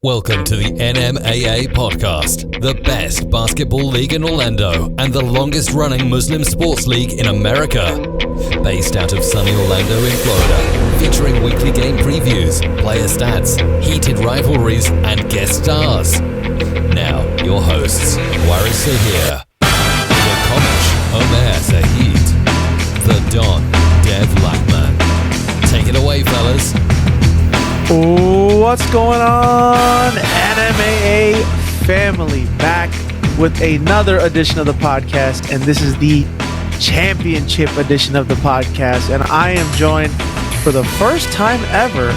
Welcome to the NMAA podcast, the best basketball league in Orlando and the longest running Muslim sports league in America. Based out of sunny Orlando in Florida, featuring weekly game previews, player stats, heated rivalries, and guest stars. Now, your hosts, Waaris here, the coach, Omer Zahid, the Don, Dev Lackman. Take it away, fellas. What's going on, NMAA family? Back with another edition of the podcast, and this is the championship edition of the podcast. And I am joined for the first time ever,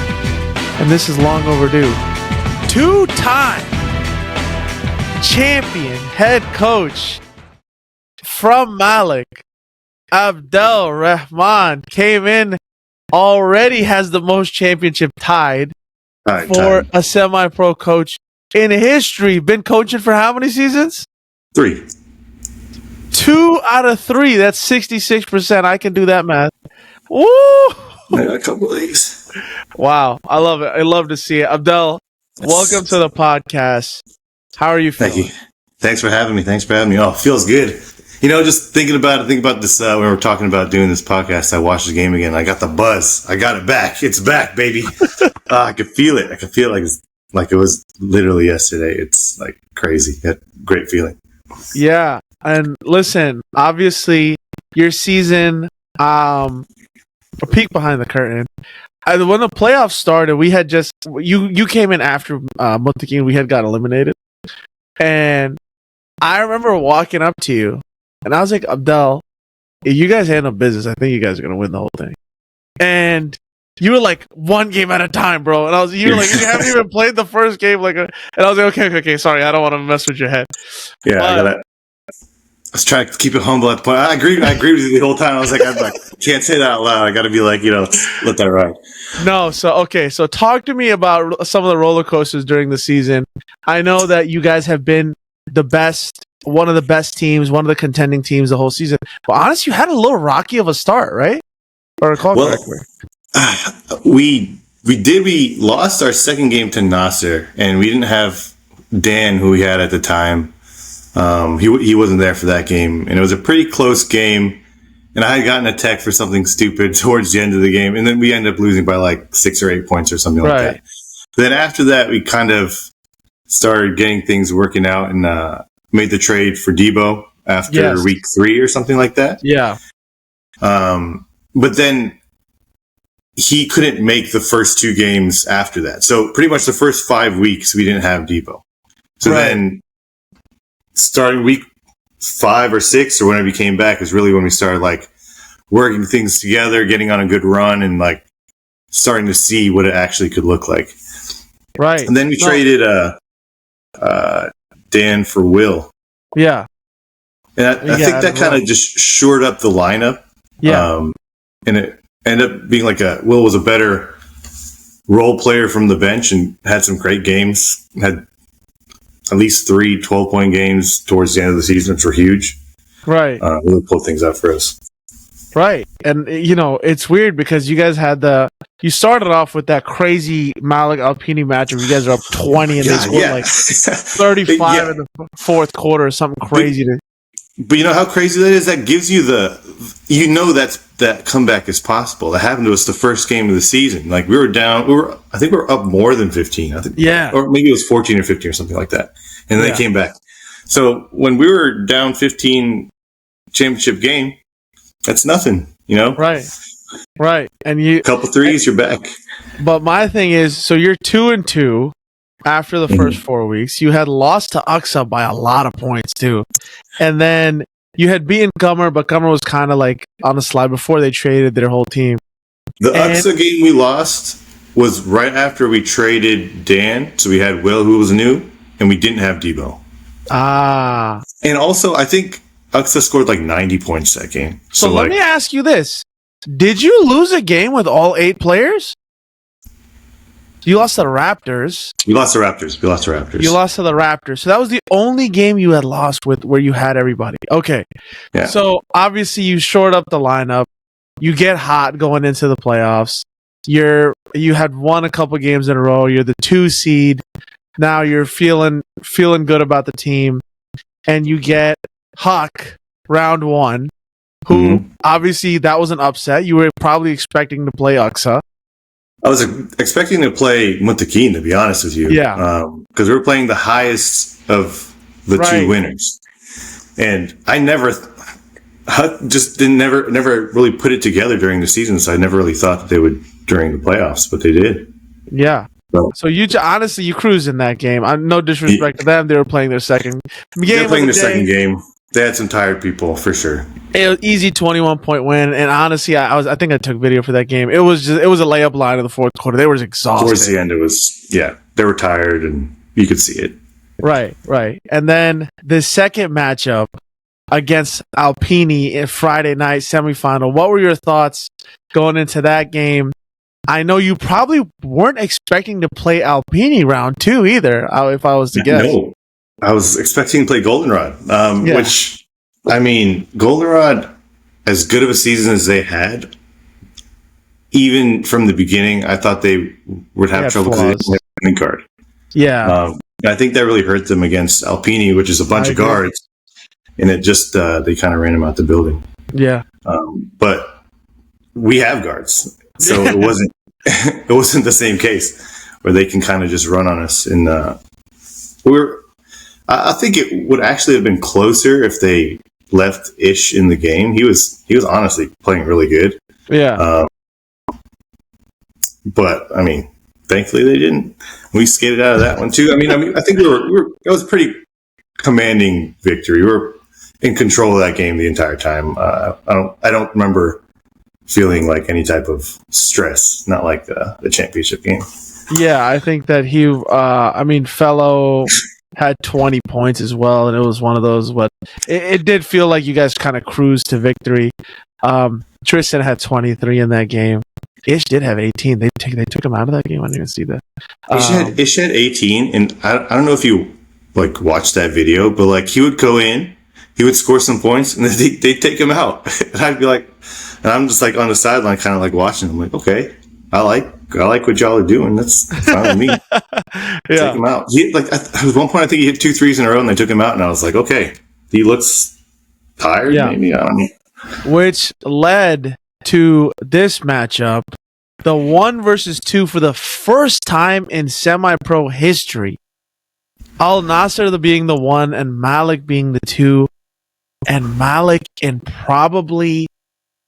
and this is long overdue, two-time champion head coach from Malik Abdel Rahaman came in. Already has the most championship tied for a semi-pro coach in history. Been coaching for how many seasons? 3. 2 out of 3. That's 66%. I can do that math. Woo! I got a couple of these. Wow. I love it. I love to see it. Abdel, welcome to the podcast. How are you feeling? Thank you. Thanks for having me. Oh, it feels good. You know, just thinking about this when we were talking about doing this podcast. I watched the game again. I got the buzz. I got it back. It's back, baby. I could feel it. Like it was literally yesterday. It's like crazy. Great feeling. Yeah. And listen, obviously your season, a peek behind the curtain. When the playoffs started, we had just, you came in after Mutaki and we had got eliminated. And I remember walking up to you. And I was like, Abdel, if you guys handle business, I think you guys are gonna win the whole thing. And you were like, one game at a time, bro. And you were like, you haven't even played the first game, and I was like, okay, sorry, I don't want to mess with your head. Yeah, I was trying to keep it humble at the point. I agree with you the whole time. I was like, can't say that out loud. I got to be like, let that ride. No, so talk to me about some of the roller coasters during the season. I know that you guys have been the best. One of the best teams, one of the contending teams the whole season. But honestly, you had a little rocky of a start, right? Or recall correctly. We lost our second game to Nasser, and we didn't have Dan, who we had at the time. He wasn't there for that game, and it was a pretty close game. And I had gotten a tech for something stupid towards the end of the game, and then we ended up losing by like 6 or 8 points or something like that. But then after that, we kind of started getting things working out, and made the trade for Debo after week 3 or something like that. Yeah. But then he couldn't make the first 2 games after that. So pretty much the first 5 weeks, we didn't have Debo. So then starting week 5 or 6 or whenever he came back is really when we started working things together, getting on a good run, and starting to see what it actually could look like. Right. And then we traded Dan for Will. Yeah. And I think that kind of just shored up the lineup. Yeah. And it ended up being Will was a better role player from the bench and had some great games. Had at least 3 12-point games towards the end of the season, which were huge. Right. Really pulled things up for us. Right. And, it's weird because you guys had you started off with that crazy Malik Alpini matchup. You guys are up 20 and they scored 35 in the fourth quarter or something crazy. But you know how crazy that is? That gives you that comeback is possible. That happened to us the first game of the season. We were down, I think we were up more than 15. I think, or maybe it was 14 or 15 or something like that. And then they came back. So when we were down 15 championship game, that's nothing, Right. And a couple threes, you're back. But my thing is, so you're 2-2 after the first 4 weeks. You had lost to Aqsa by a lot of points too. And then you had beaten Gummer, but Gummer was kind of on the slide before they traded their whole team. The Aqsa game we lost was right after we traded Dan. So we had Will, who was new, and we didn't have Debo. And also, I think Aqsa scored 90 points that game. So let me ask you this. Did you lose a game with all 8 players? You lost to the Raptors. We lost to Raptors. You lost to the Raptors. So that was the only game you had lost with where you had everybody. Okay. Yeah. So obviously you shored up the lineup. You get hot going into the playoffs. You had won a couple games in a row. You're the 2 seed. Now you're feeling good about the team, and you get Huck round 1, who obviously that was an upset. You were probably expecting to play Uxa. I was expecting to play Muntakin, to be honest with you. Yeah. Because we were playing the highest of the two winners. And I Huck just never really put it together during the season, so I never really thought that they would during the playoffs, but they did. Yeah. So you honestly, you cruised in that game. No disrespect to them. They were playing their second game. They were playing their second game. They had some tired people, for sure. It was easy 21-point win, and honestly, I think I took video for that game. It was a layup line in the fourth quarter. They were exhausted. Towards the end, they were tired, and you could see it. Right. And then the second matchup against Alpini in Friday night semifinal. What were your thoughts going into that game? I know you probably weren't expecting to play Alpini round 2 either, if I was to guess. No, I was expecting to play Goldenrod, which, I mean, Goldenrod, as good of a season as they had, even from the beginning, I thought they would have trouble because they didn't have a winning card. Yeah. I think that really hurt them against Alpini, which is a bunch of guards, and it just, they kind of ran them out the building. Yeah. But we have guards. So it wasn't the same case where they can kind of just run on us. And I think it would actually have been closer if they left Ish in the game. He was honestly playing really good. Yeah. But I mean, thankfully they didn't. We skated out of that one too. I mean, I think it was a pretty commanding victory. We were in control of that game the entire time. I don't remember feeling like any type of stress, not like the championship game. Yeah, I think that Fellow had 20 points as well, and it was one of those, but it did feel like you guys kind of cruised to victory. Tristan had 23 in that game. Ish did have 18. They took him out of that game. I didn't even see that. Ish had 18, and I don't know if you watched that video, but he would go in, he would score some points, and then they'd take him out. And I'd be like, and I'm just on the sideline, kind of watching. I'm like, okay, I like what y'all are doing. That's fine with me. Take him out. At one point, I think he hit 2 threes in a row, and they took him out. And I was like, okay, he looks tired. Yeah. Maybe, I don't know. Which led to this matchup, the 1 versus 2 for the first time in semi-pro history. Al Nasser being the 1 and Malik being the 2, and Malik in probably,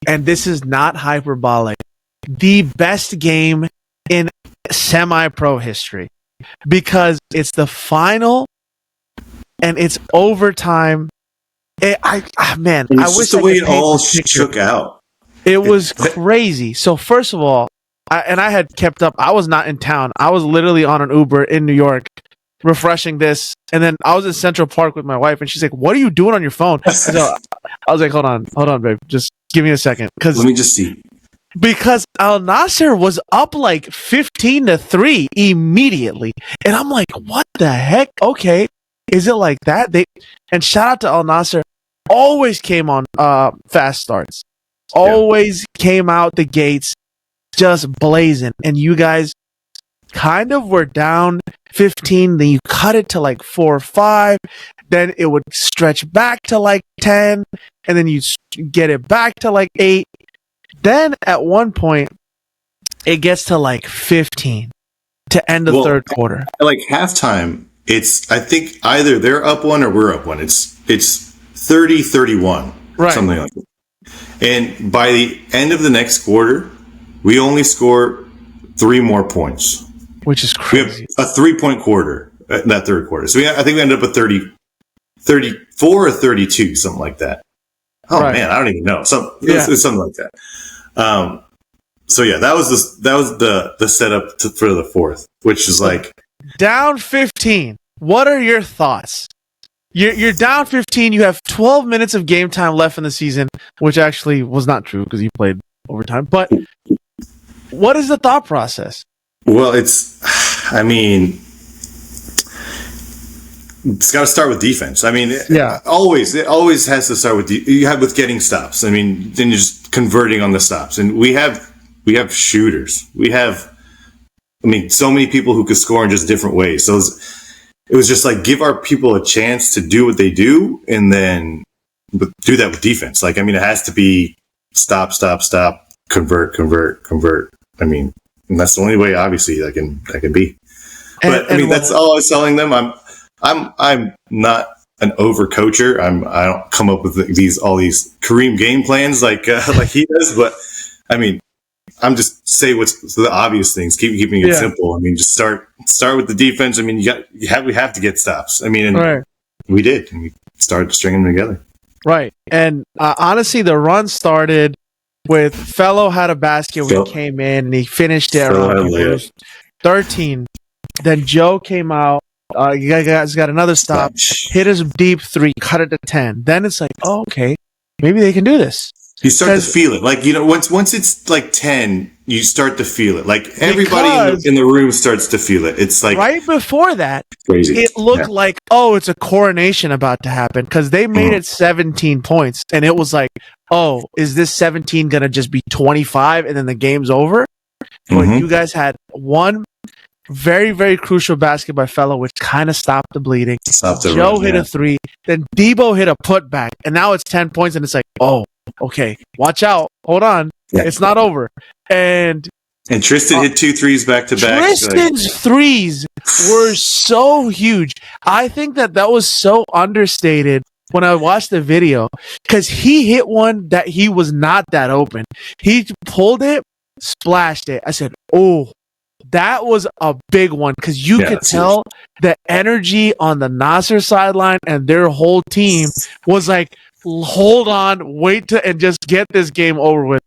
and this is not hyperbolic, the best game in semi-pro history, because it's the final and it's overtime. I wish the way it all shook out. It was crazy. So first of all, I had kept up. I was not in town. I was literally on an Uber in New York, refreshing this, and then I was in Central Park with my wife, and she's like, "What are you doing on your phone?" So I was like, "Hold on, babe. Just give me a second." Let me just see. Because Al Nasser was up 15-3 immediately, and I'm like, "What the heck? Okay, is it like that?" And shout out to Al Nasser, always came on fast starts, always came out the gates just blazing, and you guys kind of were down 15, then you cut it to 4 or 5, then it would stretch back to 10, and then you get it back to 8. Then at one point, it gets to 15 to end the third quarter. At halftime, I think either they're up 1 or we're up 1. It's 30-31, right? Something like that. And by the end of the next quarter, we only score 3 more points, which is crazy. We have a 3-point quarter that third quarter. So I think we ended up with 34 or 32, something like that. Oh man, I don't even know. It's something like that. That was the setup for the fourth, which is down 15. What are your thoughts? You're down 15. You have 12 minutes of game time left in the season, which actually was not true because you played overtime. But what is the thought process? Well, it's got to start with defense. It always has to start with getting stops. Then you're just converting on the stops, and we have shooters. We have so many people who could score in just different ways. So it was just like, give our people a chance to do what they do, and then do that with defense. Like, it has to be stop, convert. And that's the only way, obviously, that can be. But that's all I was telling them. I'm not an overcoacher. I don't come up with all these Kareem game plans like he does. But I'm just say what's the obvious things. Keeping it simple. Just start with the defense. We have to get stops. And we did. And we started stringing them together. Right. And honestly, the run started with Fellow had a basket when he came in, and he finished it around 13. Then Joe came out. You guys got another stop. Hit his deep 3, cut it to 10. Then it's like, oh, okay, maybe they can do this. You start to feel it. Like, once it's like 10, you start to feel it. Like, everybody in the room starts to feel it. It's like right before that, crazy. It looked like, oh, it's a coronation about to happen, because they made it 17 points, and it was like, oh, is this 17 going to just be 25 and then the game's over? But you guys had one very, very crucial basket by Fellow, which kind of stopped the bleeding. Joe hit a 3, then Debo hit a putback, and now it's 10 points, and it's like, oh, okay, watch out, hold on, it's not over. And Tristan hit 2 threes back to back. Tristan's threes were so huge. I think that was so understated when I watched the video, because he hit one that he was not that open. He pulled it, splashed it. I said, oh, that was a big one, because you could tell the energy on the Nasser sideline and their whole team was like, hold on, and just get this game over with.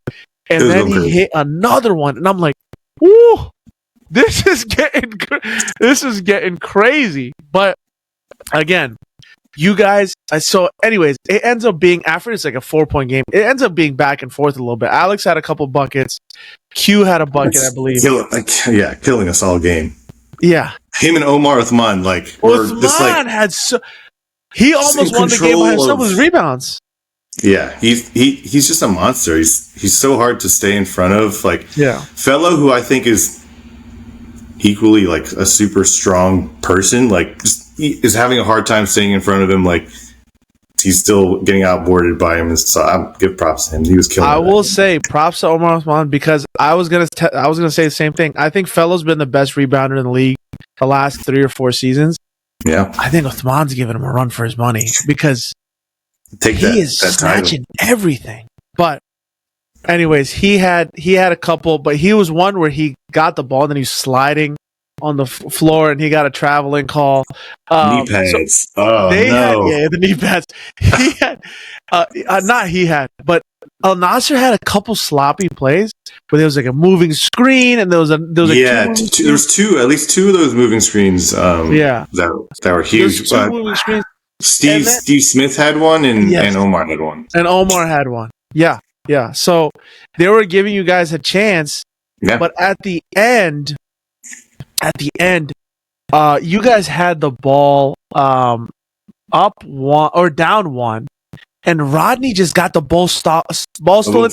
And then he hit another one, and I'm like, woo, this is getting crazy. But again, you guys, anyways, it ends up being, after it's like a 4-point game, it ends up being back and forth a little bit. Alex had a couple buckets. Q had a bucket, I believe. Killing us all game. Yeah. Him and Omar Uthman, he almost won the game by himself with his rebounds. Yeah, he's just a monster. He's so hard to stay in front of. Fellow, who I think is equally like a super strong person, is having a hard time staying in front of him. Like, he's still getting outboarded by him. So I give props to him. He was killing. I will say props to Omar Uthman, because I was gonna say the same thing. I think Fellow's been the best rebounder in the league the last 3 or 4 seasons. Yeah, I think Uthman's giving him a run for his money, because he is snatching everything. But anyways, he had a couple, but he was one where he got the ball and then he's sliding on the floor and he got a traveling call. Knee pads. The knee pads. He had, but Al Nasser had a couple sloppy plays where there was like a moving screen, and there was at least 2 of those moving screens. That were huge. Moving screens. Steve Smith had one, and Omar had one. And Omar had one. Yeah. So they were giving you guys a chance, but at the end, you guys had the ball up 1 or down 1, and Rodney just got the ball stolen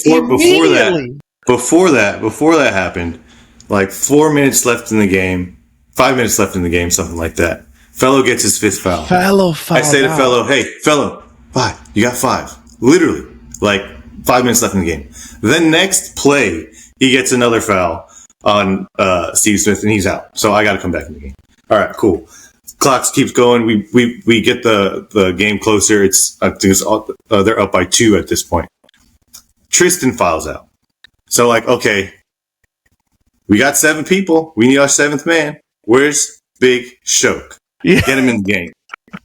immediately. Before that happened, like 4 minutes left in the game, 5 minutes left in the game, something like that. Fellow gets his 5th foul. I say to Fellow, hey, Fellow, 5. You got 5. Literally, like 5 minutes left in the game. Then next play, he gets another foul on Steve Smith, and he's out. So I got to come back in the game. All right, cool. Clock keeps going. We get the game closer. They're up by 2 at this point. Tristan fouls out. So okay, we got 7 people. We need our 7th man. Where's Big Shoke? Yeah. Get him in the game.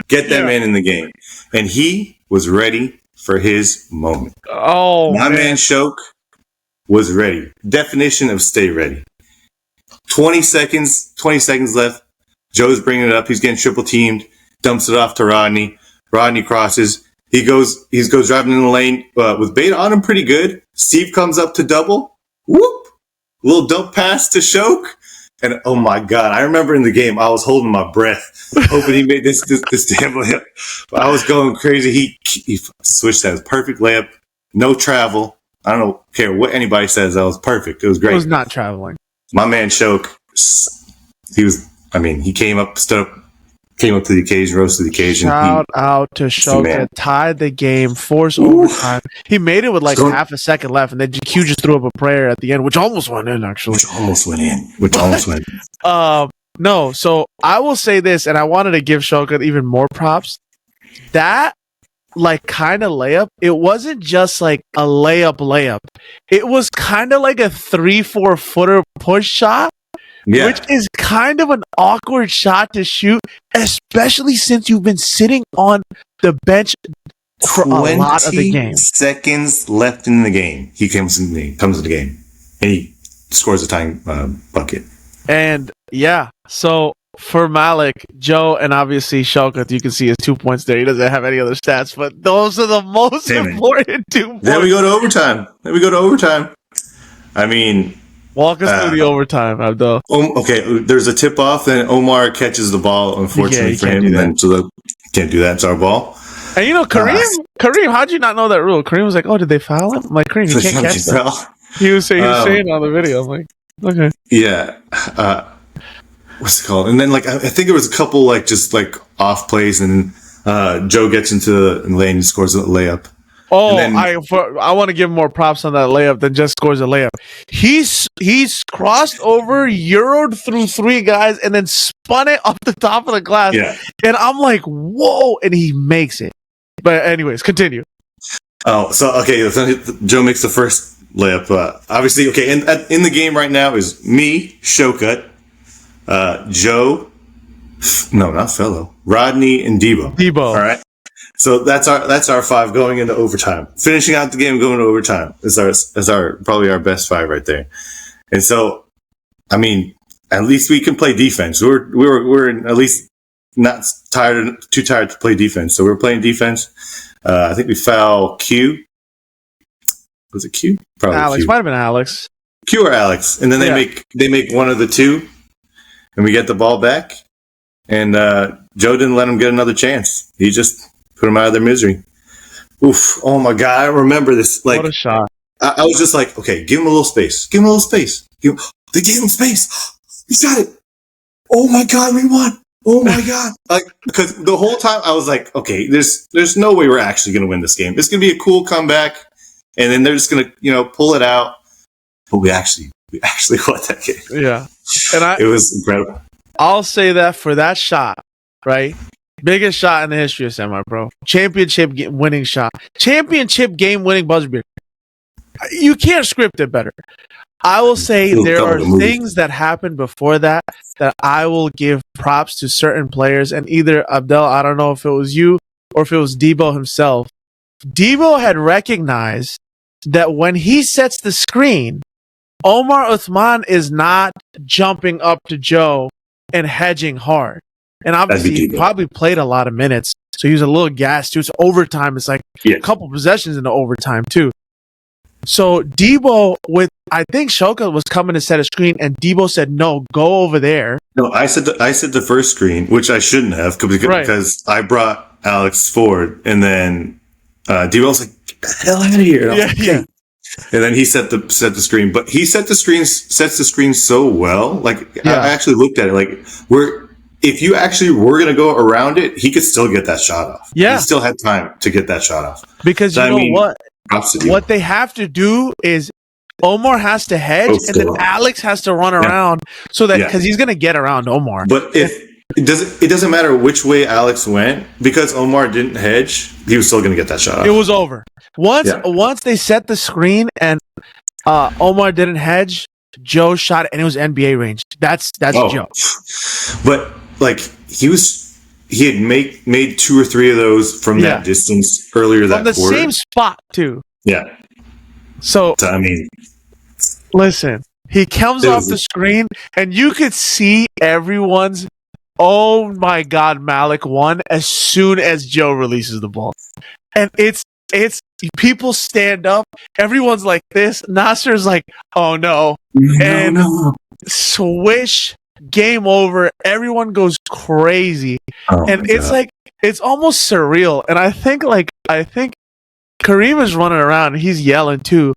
Get that man in the game. And he was ready for his moment. Oh, my man Shoke was ready. Definition of stay ready. 20 seconds left. Joe's bringing it up. He's getting triple teamed. Dumps it off to Rodney. Rodney crosses. He goes driving in the lane with bait on him pretty good. Steve comes up to double. Whoop! Little dump pass to Shoke. And oh my God, I remember in the game, I was holding my breath, hoping he made this damn layup. But I was going crazy. He switched that. It was perfect layup. No travel. I don't care what anybody says. That was perfect. It was great. It was not traveling. My man Shoke he was. I mean, he came up, stood up, came up to the occasion, rose to the occasion. Shout out to Shoka, tied the game, forced overtime. He made it with like half a second left, and then Q just threw up a prayer at the end, which almost went in, actually. Which almost went in. No, so I will say this, and I wanted to give Shoka even more props. That like kind of layup, it wasn't just like a layup. It was kind of like a 3-4 footer push shot. Yeah. Which is kind of an awkward shot to shoot, especially since you've been sitting on the bench for a lot of the game. 20 seconds left in the game. He comes in the game, and he scores a tying bucket. And yeah, so for Malik, Joe, and obviously Shaukat, you can see his 2 points there. He doesn't have any other stats, but those are the most important 2 points. Then we go to overtime. I mean, walk us through the overtime, Abdel. Okay, there's a tip-off, and Omar catches the ball, unfortunately for him, and then can't do that. It's our ball. And you know, Kareem, how'd you not know that rule? Kareem was like, oh, did they foul him? I'm like, Kareem, you can't catch that. He was saying on the video. I'm like, okay. Yeah. What's it called? And then, like, I think there was a couple, like, just, like, off plays, and Joe gets into the lane and scores a layup. Oh, I want to give him more props on that layup than just scores a layup. He's crossed over, euroed through 3 guys, and then spun it off the top of the glass. Yeah. And I'm like, whoa, and he makes it. But anyways, continue. Oh, so, okay, Joe makes the first layup. Obviously, okay, in the game right now is me, Shokat, Joe, no, not Fellow, Rodney, and Debo. All right. So that's our 5 going into overtime. Finishing out the game, going to overtime is our probably our best 5 right there. And so, I mean, at least we can play defense. We're at least not too tired to play defense. So we're playing defense. I think we foul Q. Was it Q? Probably Alex. Q. Might have been Alex. Q or Alex, and then they make one of the 2, and we get the ball back. And Joe didn't let him get another chance. He just put them out of their misery. Oof. Oh, my God. I remember this. Like, what a shot. I was just like, okay, give him a little space. They gave him space. He got it. Oh, my God, we won. Oh, my God. Like, because the whole time I was like, okay, there's no way we're actually going to win this game. It's going to be a cool comeback, and then they're just going to, pull it out. But we actually won that game. Yeah. And it was incredible. I'll say that for that shot, right? Biggest shot in the history of Semi Pro. Championship winning shot. Championship game winning buzzer beater. You can't script it better. I will say there are things that happened before that I will give props to certain players. And either Abdel, I don't know if it was you or if it was Debo himself. Debo had recognized that when he sets the screen, Omar Uthman is not jumping up to Joe and hedging hard. And obviously, he probably played a lot of minutes, so he was a little gassed too. It's overtime. It's like a couple possessions in the overtime too. So Debo, I think Shoka was coming to set a screen, and Debo said, "No, go over there." No, I said the first screen, which I shouldn't have because I brought Alex forward, and then Debo was like, "Get the hell out of here!" Yeah. And then he set the screen, but he sets the screen so well. Like I actually looked at it, like if you actually were going to go around it, he could still get that shot off. Yeah. He still had time to get that shot off. Because what they have to do is Omar has to hedge and then Alex has to run around so that because he's going to get around Omar. But it doesn't matter which way Alex went because Omar didn't hedge, he was still going to get that shot off. It was over. Once they set the screen and Omar didn't hedge, Joe shot it and it was NBA range. That's Joe. But like he had made 2 or 3 of those from that distance earlier that quarter. From the same spot too. Yeah. So I mean, listen, he comes off the screen and you could see everyone's, oh my God, Malik won as soon as Joe releases the ball. And it's people stand up, everyone's like this. Nasser's like, oh no. No. Swish. Game over. Everyone goes crazy, and it's like it's almost surreal. And I think Kareem is running around. And he's yelling too,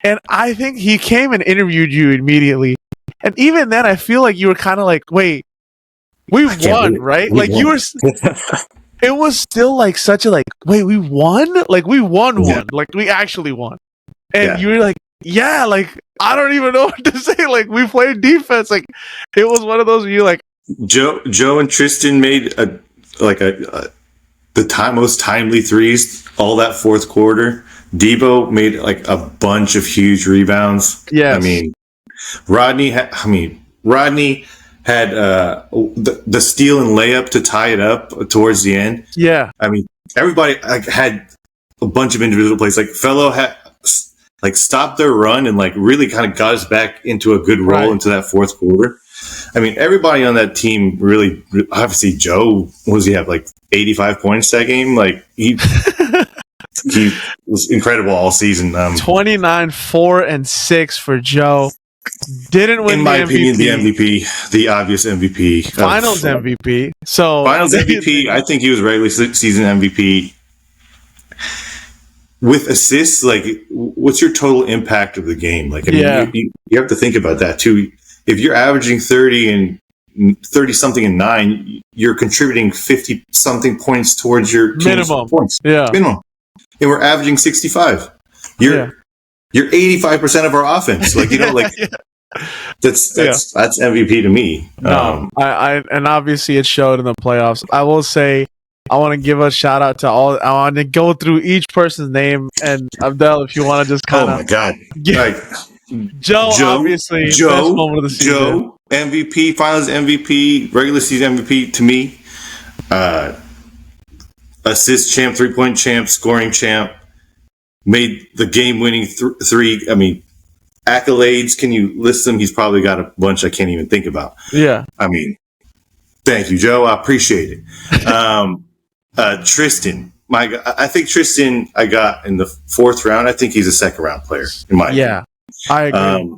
and I think he came and interviewed you immediately. And even then, I feel like you were kind of like, wait, we won, right? Like you were. It was still like such a like, wait, we won? Like we won one. Like we actually won. And you were like, yeah, like I don't even know what to say. Like we played defense. Like it was one of those where you like Joe and Tristan made the most timely threes all that fourth quarter. Debo made like a bunch of huge rebounds. Yes. I mean, Rodney had the steal and layup to tie it up towards the end. Yeah. I mean, everybody had a bunch of individual plays. Like Fellow had stopped their run and like really kind of got us back into a good roll into that fourth quarter. I mean, everybody on that team really, obviously Joe, what does he have, like 85 points that game? Like he was incredible all season. 29, 4, and 6 for Joe. Didn't win, in my opinion, the MVP, the obvious MVP, Finals MVP. So Finals MVP. I think he was regular season MVP with assists. Like, what's your total impact of the game? Like, I mean, you have to think about that too. If you're averaging 30 something and 9, you're contributing 50 something points towards your minimum points. Minimum. And we're averaging 65. You're 85% of our offense. Like, you know, like that's MVP to me. No, I and obviously it showed in the playoffs. I will say I want to give a shout out to all. I want to go through each person's name, and Abdel, if you want to just kind of. Oh my God! Joe, obviously, best moment of the season. Joe, MVP, Finals MVP, regular season MVP to me. Assist champ, 3-point champ, scoring champ. Made the game-winning three. I mean, accolades. Can you list them? He's probably got a bunch I can't even think about. Yeah. I mean, thank you, Joe. I appreciate it. Tristan. I think Tristan I got in the 4th round. I think he's a 2nd-round player, in my opinion. I agree.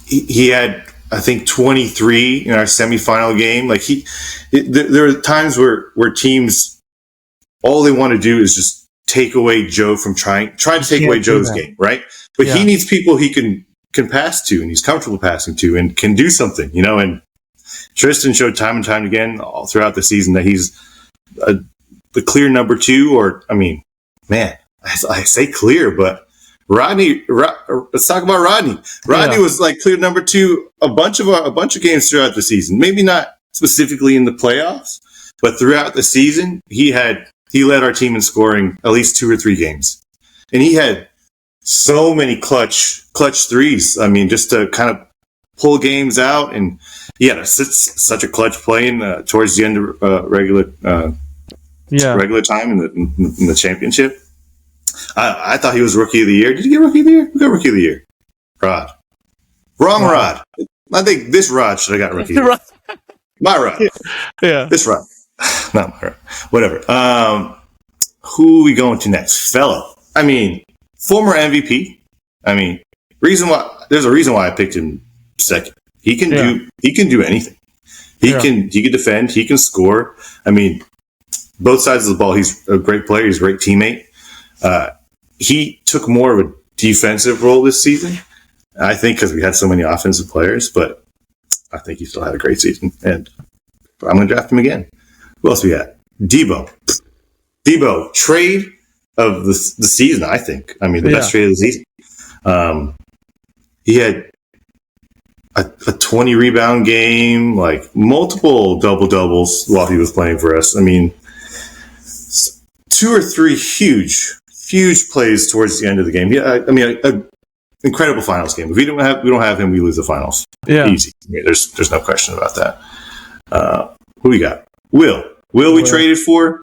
He had, I think, 23 in our semifinal game. Like there are times where teams, all they want to do is just take away Joe from trying to take away Joe's game, right? But he needs people he can pass to, and he's comfortable passing to, and can do something, you know. And Tristan showed time and time again all throughout the season that he's the clear number 2. Or, I mean, man, I say clear, but Rodney. Let's talk about Rodney. Rodney was like clear number 2 a bunch of games throughout the season. Maybe not specifically in the playoffs, but throughout the season, he led our team in scoring at least 2 or 3 games. And he had so many clutch threes. I mean, just to kind of pull games out. And he had such a clutch play towards the end of regular time in the championship. I thought he was Rookie of the Year. Did he get Rookie of the Year? Who got Rookie of the Year? Rod. Wrong Rod. I think this Rod should have got Rookie of the Year. My Rod. Yeah. This Rod. Not my Rod. Whatever. Who are we going to next? Fellow. I mean, former MVP. I mean, there's a reason why I picked him 2nd. He can do anything. He can defend, he can score. I mean, both sides of the ball, he's a great player, he's a great teammate. He took more of a defensive role this season, I think, because we had so many offensive players, but I think he still had a great season, and I'm going to draft him again. Who else we got? Debo, trade of the season, I think. I mean, the best trade of the season. He had a 20 rebound game, like multiple double-doubles while he was playing for us. I mean, 2 or 3 huge plays towards the end of the game. Yeah, I mean, an incredible finals game. If we don't have him, we lose the finals. Yeah, easy. I mean, there's no question about that. Who we got? Will we traded for?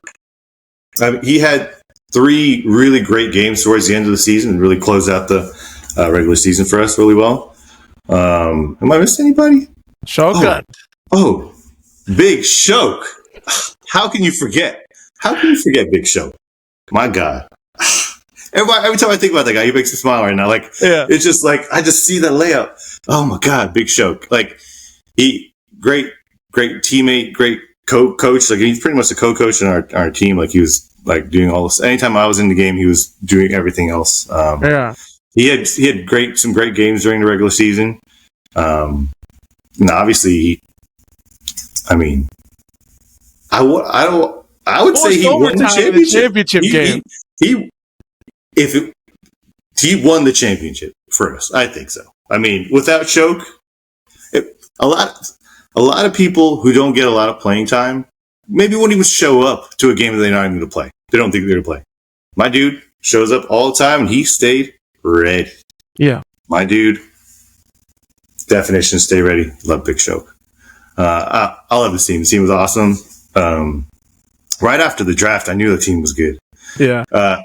He had 3 really great games towards the end of the season and really closed out the regular season for us really well. Am I missing anybody? Shogun. Oh, Big Shoke. How can you forget? Big Shoke? My God. Every time I think about that guy, he makes me smile right now. Like, it's just like, I just see that layup. Oh my God, Big Shoke. Like, he, great teammate, great coach. Like, he's pretty much the co-coach in our team. Like, he was like doing all this. Anytime I was in the game, he was doing everything else. He had some great games during the regular season. And obviously, I would say he won the championship game. He won the championship for us. I think so. I mean, without choke, a lot of people who don't get a lot of playing time maybe won't even show up to a game that they're not even going to play. They don't think they're going to play. My dude shows up all the time, and he stayed ready. Yeah. My dude, definition, stay ready. Love Big Choke. I love this team. The team was awesome. Right after the draft, I knew the team was good. Yeah. But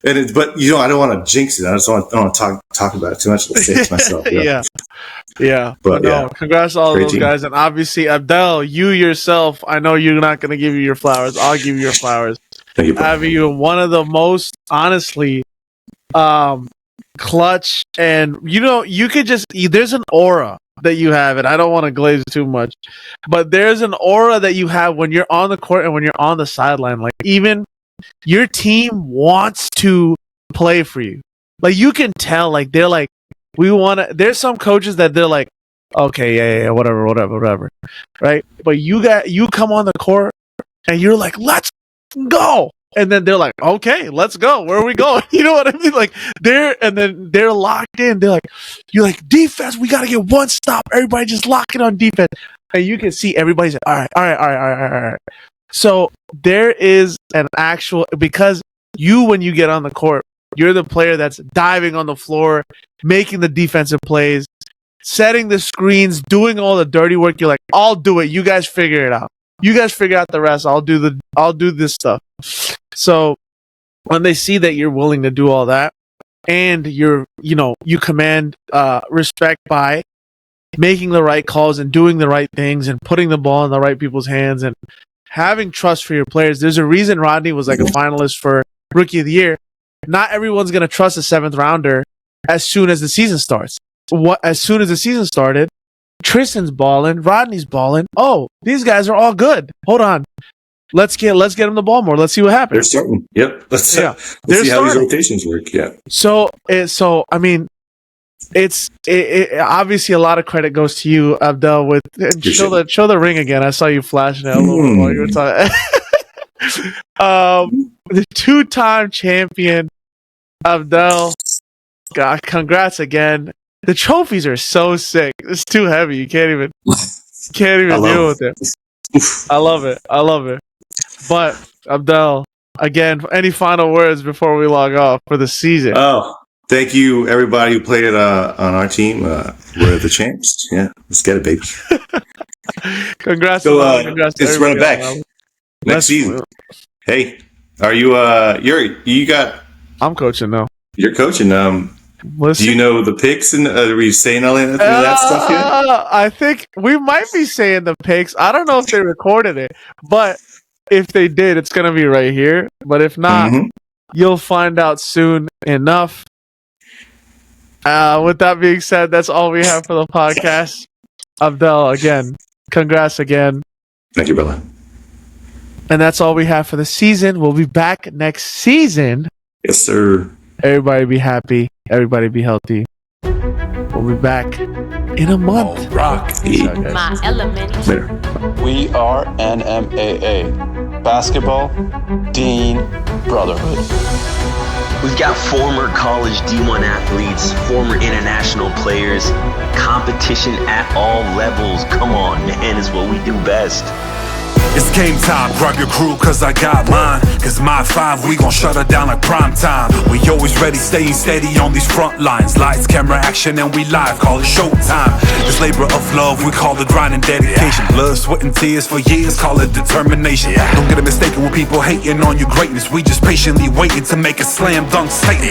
I don't want to jinx it. I don't want to talk about it too much. I'll say it to myself. Yeah. Yeah. But no, congrats to all of those guys. And obviously, Abdel, you yourself, I know you're not going to give you your flowers. I'll give you your flowers. Thank you, bro. Having you in one of the most, honestly, clutch. And, you could just, there's an aura that you have, and I don't want to glaze too much, but there's an aura that you have when you're on the court and when you're on the sideline. Like, even your team wants to play for you. Like, you can tell, like, they're like, we want to. There's some coaches that they're like, okay, yeah, whatever, right? But you come on the court and you're like, let's go. And then they're like, okay, let's go. Where are we going? You know what I mean? Like, they're locked in. They're like, you're like, defense, we got to get one stop. Everybody just lock it on defense. And you can see everybody's like, all right. So there is an actual, because when you get on the court, you're the player that's diving on the floor, making the defensive plays, setting the screens, doing all the dirty work. You're like, I'll do it. You guys figure it out. You guys figure out the rest. I'll do this stuff. So when they see that you're willing to do all that, and you command respect by making the right calls and doing the right things and putting the ball in the right people's hands and having trust for your players. There's a reason Rodney was like a finalist for Rookie of the Year. Not everyone's going to trust a 7th rounder as soon as the season starts. As soon as the season started, Tristan's balling, Rodney's balling. Oh, these guys are all good. Hold on. Let's get him the ball more. Let's see what happens. They're starting. Yep. Let's see how these rotations work. Yeah. So I mean, it's obviously a lot of credit goes to you, Abdel. With show the ring again. I saw you flashing it a little bit while you were talking. The 2-time champion, Abdel. God, congrats again. The trophies are so sick. It's too heavy. You can't even deal with it. I love it. But Abdel, again, any final words before we log off for the season? Oh, thank you, everybody who played on our team. We're the champs. Yeah, let's get it, baby. Congrats! Congrats! Let's run it back next season. Hey, are you? You got? I'm coaching now. You're coaching. Do you know the picks and are we saying all that stuff yet? I think we might be saying the picks. I don't know if they recorded it, but if they did, it's gonna be right here. But if not, you'll find out soon enough. With that being said, that's all we have for the podcast. Abdel, again, congrats again. Thank you, brother. And that's all we have for the season. We'll be back next season. Yes, sir. Everybody be happy. Everybody be healthy. We'll be back in a month. Rock. My element. Later. We are NMAA. Basketball, Dean, Brotherhood. We've got former college D1 athletes, former international players, competition at all levels. Come on, man, it's what we do best. It's game time, grab your crew cause I got mine. Cause my 5, we gon' shut her down like prime time. We always ready, staying steady on these front lines. Lights, camera, action, and we live, call it showtime. This labor of love, we call it grind and dedication. Blood, sweat, and tears for years, call it determination. Don't get it mistaken with people hating on your greatness. We just patiently waiting to make a slam dunk statement.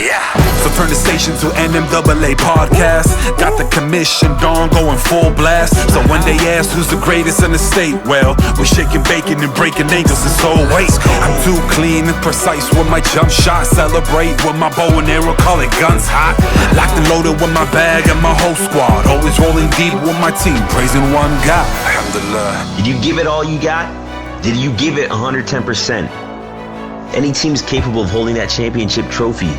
So turn the station to NMAA podcast. Got the commission dawn going full blast. So when they ask who's the greatest in the state, well, we shaking bacon and breaking ankles and soul weight. I'm too clean and precise with my jump shot. Celebrate with my bow and arrow, call it guns hot. Locked and loaded with my bag and my whole squad. Always rolling deep with my team, praising one God. Alhamdulillah. Did you give it all you got? Did you give it 110%? Any team's capable of holding that championship trophy.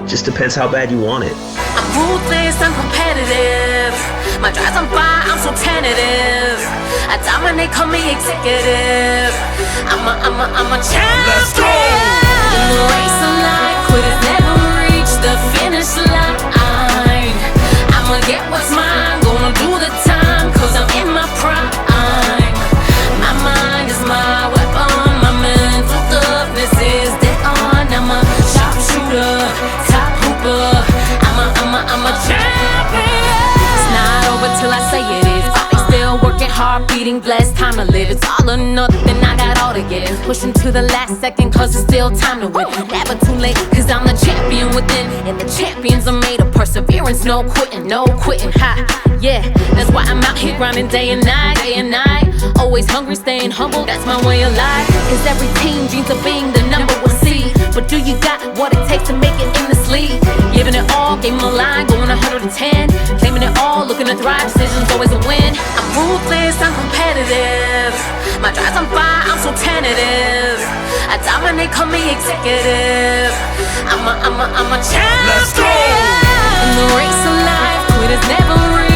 Just depends how bad you want it. I'm ruthless, I'm competitive. competitive. My drive's on fire, I'm so tentative. I dominate, call me executive. I'm a champion. Let's go! In the race of life, quitters never reach the finish line. I'ma get what's mine, gonna do the time, cause I'm in my prime. My mind is my weapon, my mental toughness is dead on. I'm a sharpshooter, top hooper. I'm a champion. It's not over till I say it is. Body still working hard, beating blessed, time to live. It's all or nothing, I got all to give. Pushing to the last second, cause it's still time to win. Never too late, cause I'm the champion within. And the champions are made of perseverance, no quitting, no quitting. Ha, yeah, that's why I'm out here grinding day and night, day and night. Always hungry, staying humble, that's my way of life. Cause every team dreams of being the number one seed. But do you got what it takes to make it in this league? Giving it all, gave him a line, going 110. Claiming it all, looking to thrive, decisions always a win. I'm ruthless, I'm competitive. My drive's on fire, I'm so tentative. I dominate, call me executive. I'm a champion. Let's go! In the race of life, quitters never reach